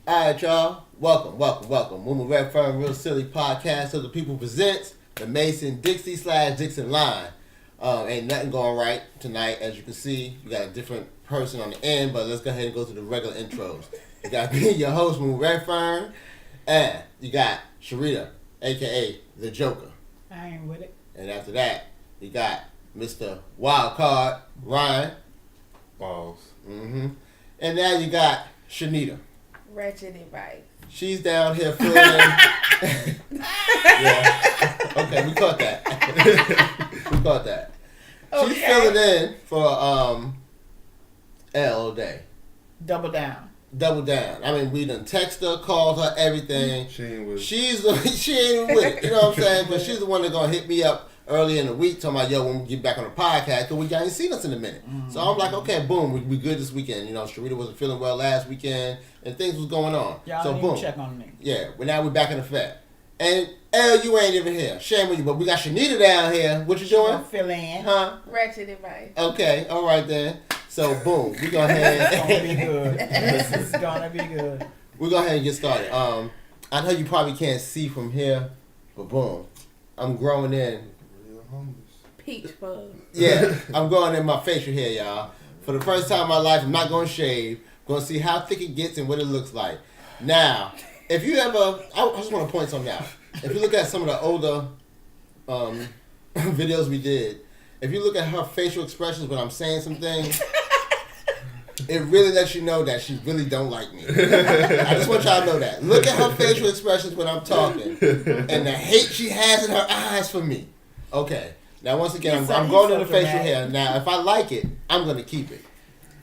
Alright, y'all. Welcome. MuMu RedFern Real Silly Podcast of the People presents the Mason Dixie/Dixon Line. Ain't nothing going right tonight, as you can see. You got a different person on the end, but let's go ahead and go to the regular intros. You got me, your host, MuMu RedFern, and you got Sharita, aka the Joker. I ain't with it. And after that, you got Mr. Wildcard, Ryan. Balls. And now you got Sharita. Ratchet Advice. She's down here filling in. Yeah. Okay, we caught that. Okay. She's filling in for L all day. Double down. I mean, we done text her, called her, everything. She ain't with it. She ain't even with it. You know what I'm saying? But she's the one that's gonna hit me up early in the week, talking about, yo, when we get back on the podcast, because we ain't seen us in a minute. So I'm like, okay, boom, we good this weekend. You know, Sharita wasn't feeling well last weekend, and things was going on. Y'all so need boom, to check on me. yeah. Well, now we're back in effect. And L, you ain't even here. Shame on you, but we got Shanita down here. What you doing? Gonna fill in. Huh? Ratchet Advice. Okay, all right then. So boom, we go ahead. It's gonna be good. This is gonna be good. We go ahead and get started. I know you probably can't see from here, but boom, I'm growing in. Real homeless. Peach fuzz. Yeah, I'm growing in my facial hair, y'all. For the first time in my life, I'm not gonna shave. Gonna see how thick it gets and what it looks like. Now, if you ever, I just want to point something out. If you look at some of the older videos we did, if you look at her facial expressions when I'm saying some things, it really lets you know that she really don't like me. I just want y'all to know that. Look at her facial expressions when I'm talking, and the hate she has in her eyes for me. Okay. Now, once again, I'm going into facial hair. Now, if I like it, I'm going to keep it.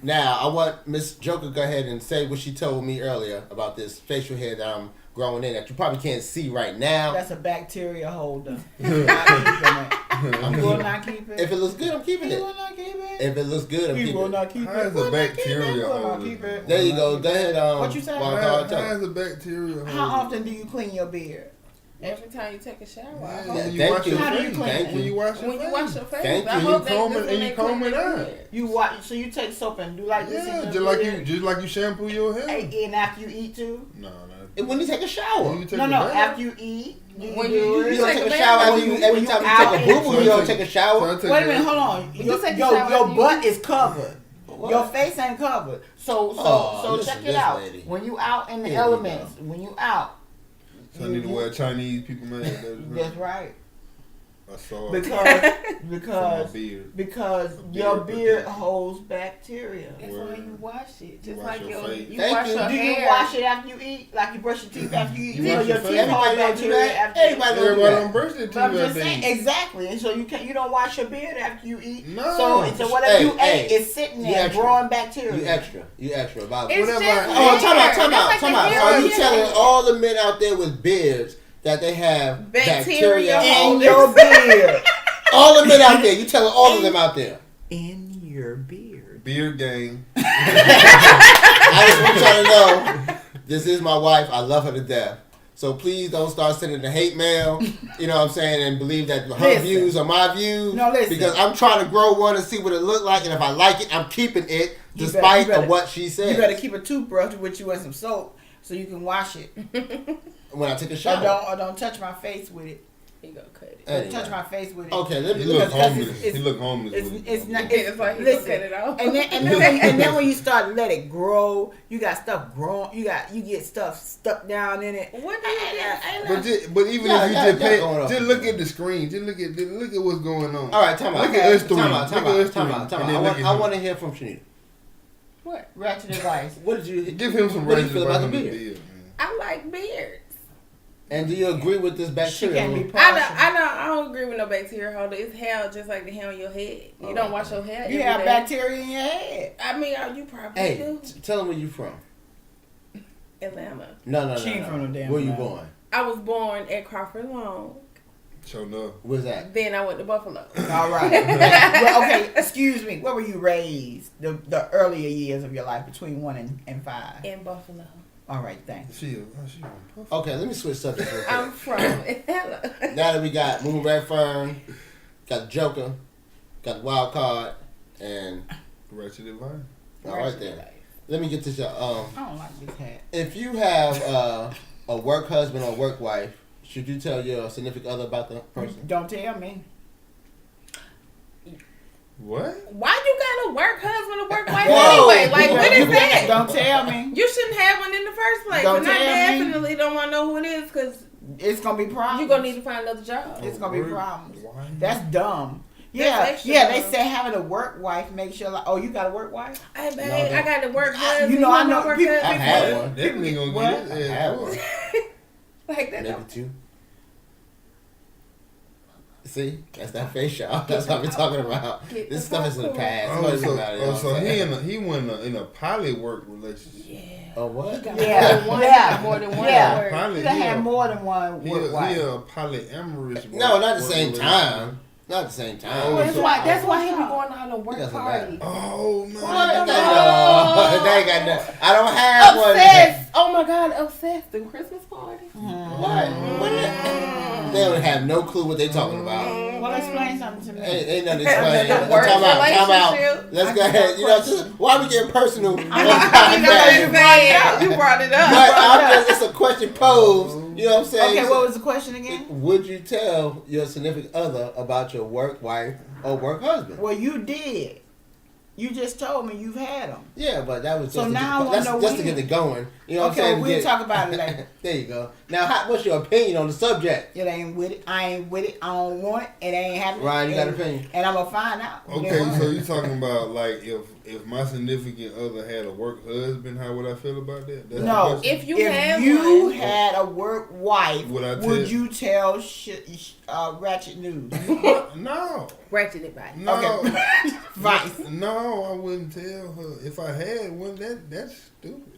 Now, I want Miss Joker to go ahead and say what she told me earlier about this facial hair that I'm growing in that you probably can't see right now. That's a bacteria holder. I'm not keeping it. You will not keep it. If it looks good, I'm keeping it. You will not keep it. If it looks good, I'm You keeping will it. not keep it. How is a bacteria holder? Keep it. There you go. Go ahead. What you say? How is a bacteria holder? How often do you clean your beard? Every time you take a shower. I Yeah, hope. when you Thank wash you. your How do you face. clean it? When you wash your When you wash your face, Thank I you. hope You comb that's it when and they you comb clean it their out. beard. You watch, so you take soap and do like this. Yeah, in just your like beard? you shampoo your hair. And after you eat too? No. When you take a shower. When you take No, a no. bath. After you eat, When do you it. You don't take take a a shower bath, after you, every time you out take a and- boo-boo, you don't take a So shower. I take Wait a a- minute, hold on. You Your, take a your, shower your after you butt eat. is covered. What? Your face ain't covered. So listen check to it this out. lady. When you out in the Here we elements, when you out. So I need to wear Chinese people, man. That's right. I saw it Because from my beard. because A your beard beard protector. holds bacteria. That's why you wash it. Just wash like your your face. you Thank wash you. your Do you hair. wash it after you eat? Like you brush your teeth after you eat? You You know wash your your face. teeth hold Everybody don't do bacteria that. after you eat. Everybody don't do Everybody that. don't brush their teeth But I'm just after saying, they eat. exactly. And so you don't wash your beard after you eat. No. So whatever you Hey, ate is sitting you there extra. growing bacteria. You extra about It's Whatever just I- Oh, hair. time out. That's like So the are hair you on telling your all the men out there with beards that they have bacteria? Bacteria. In your beard. All the men out there, you telling all of them out there. In your beard. Beard gang. I just want y'all to know, this is my wife. I love her to death. So please don't start sending the hate mail, you know what I'm saying, and believe that her Listen. views are my views. No, listen. Because I'm trying to grow one and see what it look like, and if I like it, I'm keeping it, You despite better- of what she says. You better keep a toothbrush with you and some soap so you can wash it. When I take a Or shower. don't touch my face with it. You gonna cut it. Anyway. Don't touch my face with it. Okay, let me He look look at homeless. He look homeless. It's with it. it's not. It's like he listen, gonna cut it off. and then when you start to let it grow, you got stuff growing. You get stuff stuck down in it. What do you get? But even Yeah, if you yeah, just yeah, pay, going up. just look at the screen. Just look at what's going on. All right, time out. Look at us three. Time out. Look at us three. And then look at I him. want to hear from Shanita. What? Ratchet Advice. What did you Give him some What do you raisin feel about the his beard? man. I like beards. And do you agree with this She bacteria? can't be I partial. don't agree with no bacteria holder. It's hair just like the hair on your head. You don't wash your hair. You every have day. bacteria in your head. I mean, you probably Hey, do. tell them where you from. Atlanta. No. She ain't from no damn Where you Atlanta. born? I was born at Crawford Long. Show enough. Where's that? Then I went to Buffalo. All right. Well, okay, excuse me. Where were you raised? The earlier years of your life, between 1 and 5. In Buffalo. All right, thanks. She on puff. Okay, let me switch subjects real quick. I'm from Atlanta. Now that we got MuMu RedFern, got the Joker, got the Wild Card, and Ratchet Advice. all right then. Let me get this. I don't like this hat. If you have a work husband or work wife, should you tell your significant other about the person? Don't tell me. What? Why you got a work husband or work wife Whoa. anyway? Like, what is that? Don't tell me. You shouldn't have one in the first place. Don't And I tell me. definitely don't want to know who it is because It's gonna be problems. you're going to need to find another job. It's gonna be problems. Why? That's dumb. That's Yeah, extra yeah. They dumb. say having a work wife makes you like, oh, you got a work wife? Hey, babe, No, I got to work husband. You know, I want know my work people- I've husband? had one. That nigga gonna What? get his I have ass one. whooped. Like that. Maybe two. See, that's that face, y'all. That's what we're talking about. Get This the stuff is in the popcorn. past. Oh, What so, about it, you know what so I'm saying? he went in a poly work relationship. Yeah. Oh, what? Got Yeah, more yeah, more than one yeah. work. Pilot, You done he had a- more than one He work wife. a polyamorous. No, not at the work same relationship. time. Not at the same time. Oh, That's so- why he be going out to work It doesn't parties. Oh no. What? That ain't got no. I don't have one. Obsessed. Oh my God, obsessed. The Christmas party. What? They don't have no clue what they talking about. Well, explain something to me. Ain't nothing to explain. The work Time out. relationship. Let's I go got ahead. a You know, question. why we getting personal? on the You know what you podcast? said. You brought it up. But it's a question posed. You know what I'm saying? Okay, what was the question again? Would you tell your significant other about your work wife or work husband? Well, you did. You just told me you've had them. Yeah, but that was just, So to, now I get, wanna that's know just to when. get it going. You know what I'm Okay, saying? we'll talk about it later. There you go. Now, what's your opinion on the subject? It ain't with it. I ain't with it. I don't want it. It ain't happening. Ryan, you got an And- opinion? And I'm gonna find out. Okay, so you talking about like if my significant other had a work husband, how would I feel about that? That's the No, question? If you had you one. had a work wife, Would I would tell- you tell Ratchet News? No. Ratchet Advice. No. Okay. Vice. No, I wouldn't tell her. If I had one, that's stupid.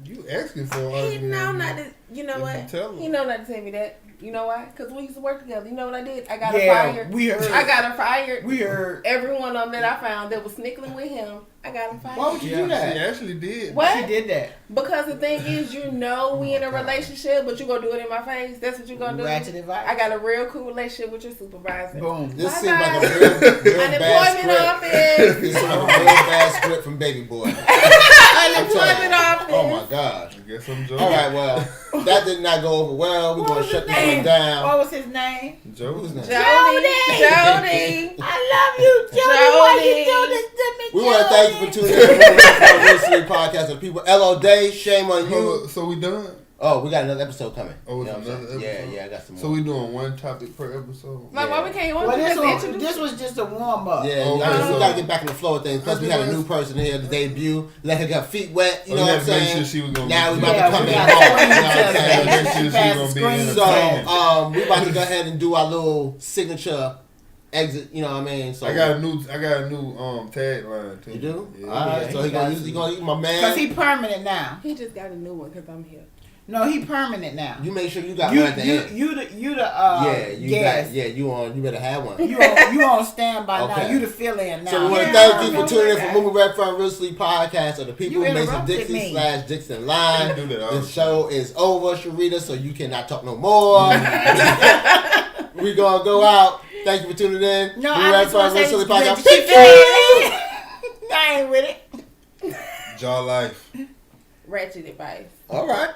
You asking for an He argument. know not to. You know If what? you tell him. He know not to tell me that. You know why? Because we used to work together. You know what I did? I got her Yeah, fired. we heard. I got her fired. We heard. Every one of them that I found that was snickling with him, I got him fired. Why would you do She that? actually did. What? She did that. Because the thing is, you know we in a relationship, but you gonna do it in my face. That's what you gonna do. Ratchet Advice. I got a real cool relationship with your supervisor. Boom. This Bye-bye. seems like a real bad Unemployment script. office. This is a real bad script from Baby Boy. I'm telling Unemployment you. office. Oh my gosh. I guess I'm joking. All right, well, that did not go over well. We're What going was to shut his this one name? down. What was his name? Joe. Who's next? Jody. I love you, Jody. Why you Jody. do this to me, We want to thank you for tuning in to the Recently Podcast of the People. LO Day, shame on you. So we done? Oh, we got another episode coming. Oh, You know it's what I'm another saying? episode? Yeah, I got some more. So we doing one topic per episode? Like, why we can't want Well, to this just introduce? was just a warm up. Yeah, Okay, I mean, so- we got to get back in the flow of things. Plus, we had a new person here to debut. Let her get feet wet. You know what I'm Make saying? sure she was gonna Now be we about Yeah, to come we in gotta hard. screen You know what I'm test saying? that. Make sure she Pass gonna the be screen. entertaining. So, we about to go ahead and do our little signature exit. You know what I mean? So I got a new tagline too. You do? Yeah. All right. Yeah, So he he gonna got use. He you. gonna use my man. Cause he permanent now. He just got a new one because I'm here. No, he permanent now. You make sure you got You one at the end. you the Yeah, you guest. got. Yeah, you on. You better have one. You on standby now. Okay. You the fill in now. So we want to Yeah, thank you for I tuning in know for MuMu RedFern Mason Podcast of the People, You Mason interrupted Dixie me. / Dixon Line. Do that all The the show is over, Sharita, so you cannot talk no more. We gonna go out. Thank you for tuning in. No, MuMu I just want to say Mason this. Podcast. Keep it. I ain't with it. Jaw life. Ratchet Advice. All right.